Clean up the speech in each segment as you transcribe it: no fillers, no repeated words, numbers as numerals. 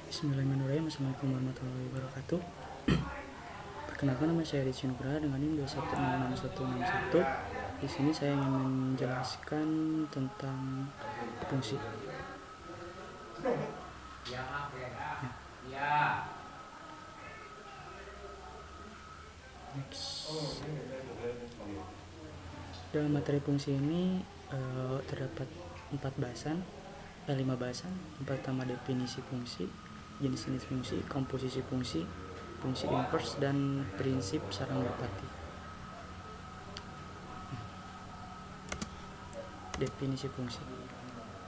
Bismillahirrahmanirrahim. Assalamualaikum warahmatullahi wabarakatuh. Perkenalkan, nama saya Rizky Nugraha dengan NIM 2166161. Di sini saya ingin menjelaskan tentang fungsi. Next. Dalam materi fungsi ini terdapat 5 bahasan. Yang pertama definisi fungsi, jenis-jenis fungsi, komposisi fungsi, fungsi inverse, dan prinsip Sarangapati. Definisi fungsi.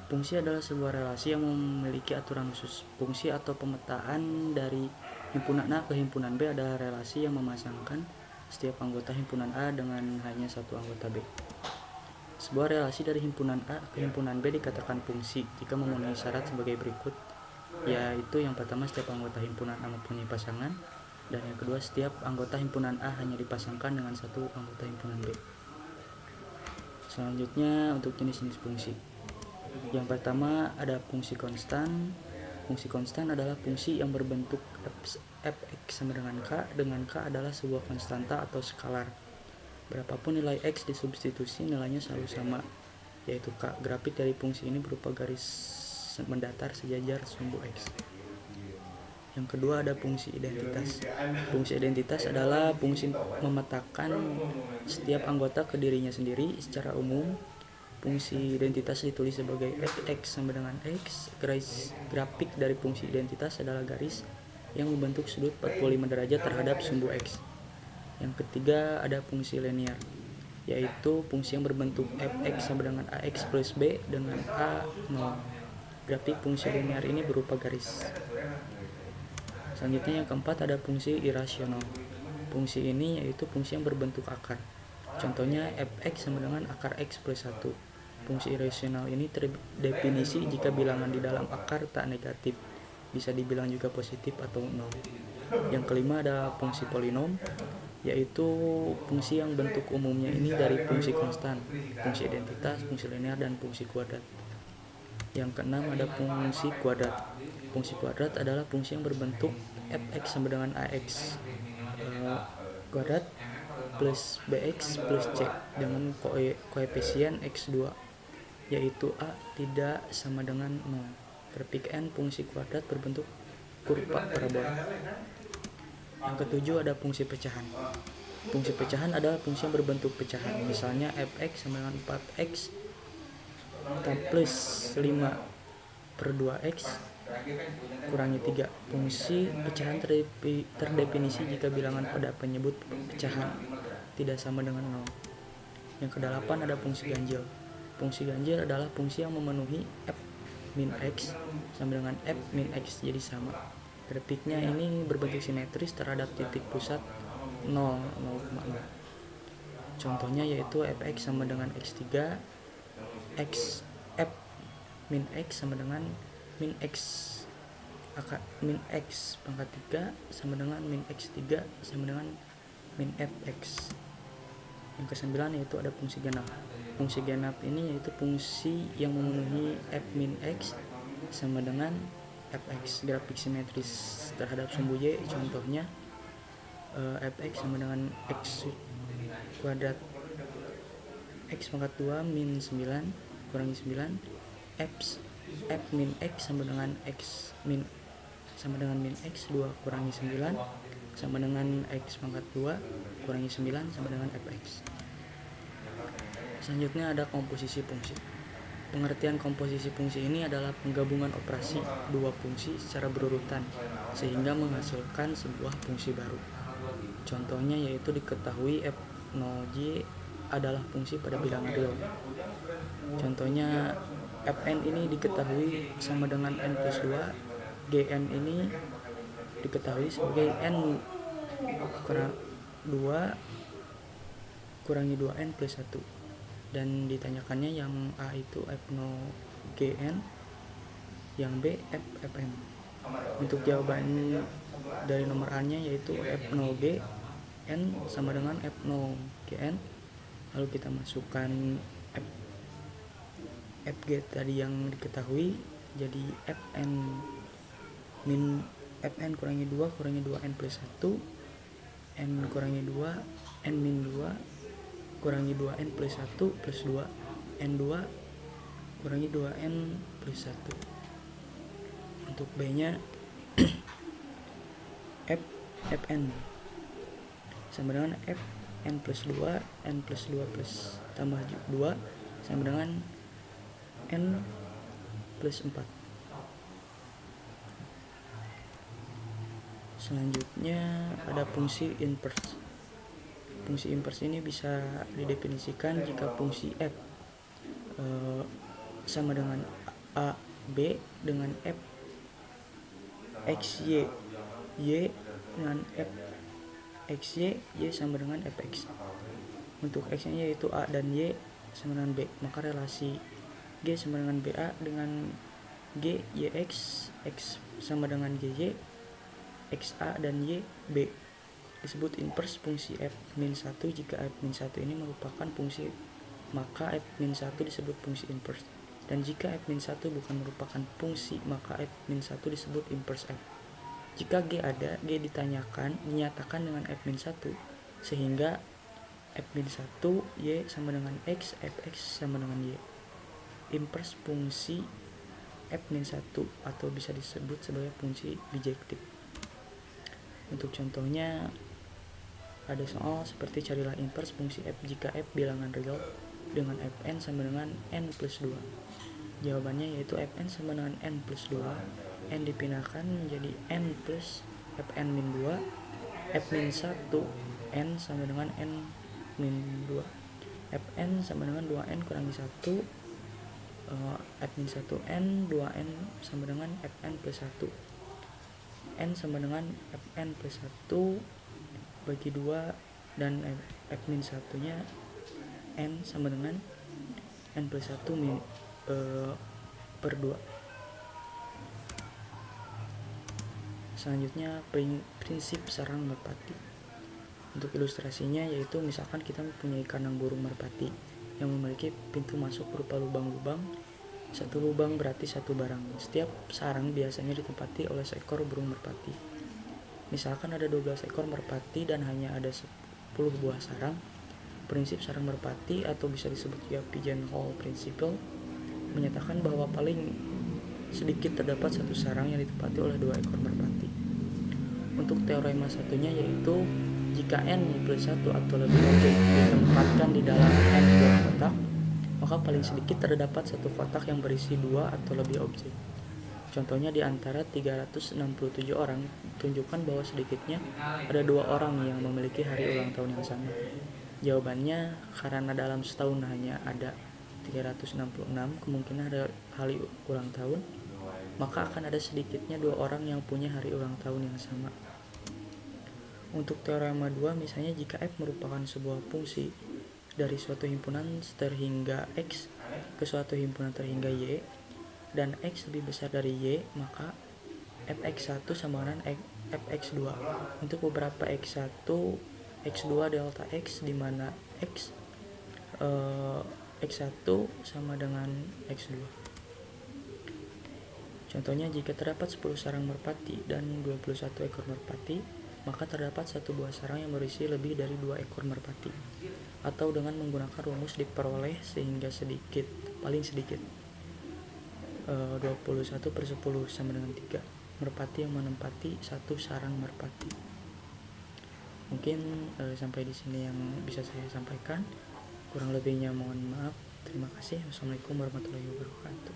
Fungsi adalah sebuah relasi yang memiliki aturan khusus. Fungsi atau pemetaan dari himpunan A ke himpunan B adalah relasi yang memasangkan setiap anggota himpunan A dengan hanya satu anggota B. Sebuah relasi dari himpunan A ke himpunan B dikatakan fungsi jika memenuhi syarat sebagai berikut, yaitu yang pertama, setiap anggota himpunan A mempunyai pasangan, dan yang kedua, setiap anggota himpunan A hanya dipasangkan dengan satu anggota himpunan B. Selanjutnya untuk jenis-jenis fungsi. Yang pertama ada fungsi konstan. Fungsi konstan adalah fungsi yang berbentuk fx sama dengan k adalah sebuah konstanta atau skalar. Berapapun nilai x disubstitusi, nilainya selalu sama, yaitu k. Grafik dari fungsi ini berupa garis mendatar sejajar sumbu x. Yang kedua ada fungsi identitas. Fungsi identitas adalah fungsi memetakan setiap anggota ke dirinya sendiri. Secara umum, fungsi identitas ditulis sebagai fx sama dengan x. Grafik dari fungsi identitas adalah garis yang membentuk sudut 45 derajat terhadap sumbu x. Yang ketiga ada fungsi linear, yaitu fungsi yang berbentuk fx sama dengan ax plus b dengan a 0. Grafik fungsi linear ini berupa garis. Selanjutnya yang keempat ada fungsi irasional. Fungsi ini yaitu fungsi yang berbentuk akar. Contohnya fx sama dengan akar x plus 1. Fungsi irasional ini terdefinisi jika bilangan di dalam akar tak negatif, bisa dibilang juga positif atau 0. Yang kelima ada fungsi polinom, yaitu fungsi yang bentuk umumnya ini dari fungsi konstan, fungsi identitas, fungsi linear, dan fungsi kuadrat. Yang keenam ada fungsi kuadrat. Fungsi kuadrat adalah fungsi yang berbentuk fx sama dengan ax kuadrat plus bx plus c dengan koefisien x2, yaitu a tidak sama dengan 0. Grafik n fungsi kuadrat berbentuk kurva parabola. Yang ketujuh ada fungsi pecahan. Fungsi pecahan adalah fungsi yang berbentuk pecahan. Misalnya fx sama dengan 4x plus 5 per 2x kurangi 3. Fungsi pecahan terdefinisi jika bilangan pada penyebut pecahan tidak sama dengan 0. Yang kedelapan ada fungsi ganjil. Fungsi ganjil adalah fungsi yang memenuhi f min x sama dengan f min x jadi sama. Grafiknya ini berbentuk simetris terhadap titik pusat 0, 0,0. Contohnya yaitu fx sama dengan x3, f min x sama dengan min x pangkat 3 sama dengan min x3 sama dengan min fx. Yang kesembilan yaitu ada fungsi genap. Fungsi genap ini yaitu fungsi yang memenuhi f min x sama dengan fx. Grafik simetris terhadap sumbu y, contohnya fx sama dengan x kuadrat x pangkat 2 min 9 kurangi 9, f min x sama dengan x min x 2 kurangi 9 sama dengan x pangkat 2 kurangi 9 sama dengan fx. Selanjutnya ada komposisi fungsi. Pengertian komposisi fungsi ini adalah penggabungan operasi dua fungsi secara berurutan sehingga menghasilkan sebuah fungsi baru. Contohnya yaitu diketahui f0j adalah fungsi pada bilangan real. Contohnya fn ini diketahui sama dengan n plus 2, gn ini diketahui sebagai n kurang 2 kurangi 2n plus 1. Dan ditanyakannya yang A itu f0 gn, yang B fm. Untuk jawaban dari nomor A nya yaitu f0 gn sama dengan f0 gn, lalu kita masukkan fg tadi yang diketahui jadi fn min fn kurangi 2 kurangi 2n plus 1, n kurangi 2 n min 2 kurangi 2n plus 1 plus 2 n2 kurangi 2n plus 1. Untuk b nya fn sama dengan fn plus 2 n plus 2 plus tambah 2 sama dengan n plus 4. Selanjutnya ada fungsi inverse. Fungsi inverse ini bisa didefinisikan jika fungsi f sama dengan a b dengan f x y dengan f x y sama dengan fx. Untuk x nya yaitu a dan y sama dengan b, maka relasi g sama dengan ba dengan g yx, x sama dengan gy, xa dan y b disebut inverse fungsi f-1. Jika f-1 ini merupakan fungsi, maka f-1 disebut fungsi inverse. Dan jika f-1 bukan merupakan fungsi, maka f-1 disebut inverse f. Jika g ada, g dinyatakan dengan f-1, sehingga f-1 y sama dengan x, fx sama dengan y. Inverse fungsi f-1 atau bisa disebut sebagai fungsi bijektif. Untuk contohnya ada soal seperti carilah inverse fungsi f jika f bilangan real dengan fn sama dengan n plus 2. Jawabannya yaitu fn sama dengan n plus 2, n dipindahkan menjadi n plus fn min 2, f min 1 n sama dengan n min 2, fn sama dengan 2n kurangi 1, f min 1 n, 2n sama dengan fn plus 1, n sama dengan fn plus 1 bagi 2, dan f min 1 nya n sama dengan n plus 1 per 2. Selanjutnya prinsip sarang merpati. Untuk ilustrasinya yaitu misalkan kita mempunyai kandang burung merpati yang memiliki pintu masuk berupa lubang-lubang. Satu lubang berarti satu barang. Setiap sarang biasanya ditempati oleh seekor burung merpati. Misalkan ada 12 ekor merpati dan hanya ada 10 buah sarang. Prinsip sarang merpati atau bisa disebut juga pigeonhole principle menyatakan bahwa paling sedikit terdapat satu sarang yang ditempati oleh 2 ekor merpati. Untuk teorema satunya yaitu jika n plus 1 atau lebih objek ditempatkan di dalam n buah kotak, maka paling sedikit terdapat satu kotak yang berisi 2 atau lebih objek. Contohnya di antara 367 orang tunjukkan bahwa sedikitnya ada 2 orang yang memiliki hari ulang tahun yang sama. Jawabannya karena dalam setahun hanya ada 366 kemungkinan ada hari ulang tahun, maka akan ada sedikitnya 2 orang yang punya hari ulang tahun yang sama. Untuk teorema 2 misalnya jika f merupakan sebuah fungsi dari suatu himpunan terhingga x ke suatu himpunan terhingga y dan x lebih besar dari y, maka fx1 sama dengan fx2 untuk beberapa x1, x2 delta x di mana x1 sama dengan x2. Contohnya jika terdapat 10 sarang merpati dan 21 ekor merpati, maka terdapat satu buah sarang yang berisi lebih dari 2 ekor merpati. Atau dengan menggunakan rumus diperoleh sehingga paling sedikit 21 per 10 sama dengan 3 merpati yang menempati satu sarang merpati. Mungkin sampai di sini yang bisa saya sampaikan. Kurang lebihnya mohon maaf. Terima kasih. Wassalamualaikum warahmatullahi wabarakatuh.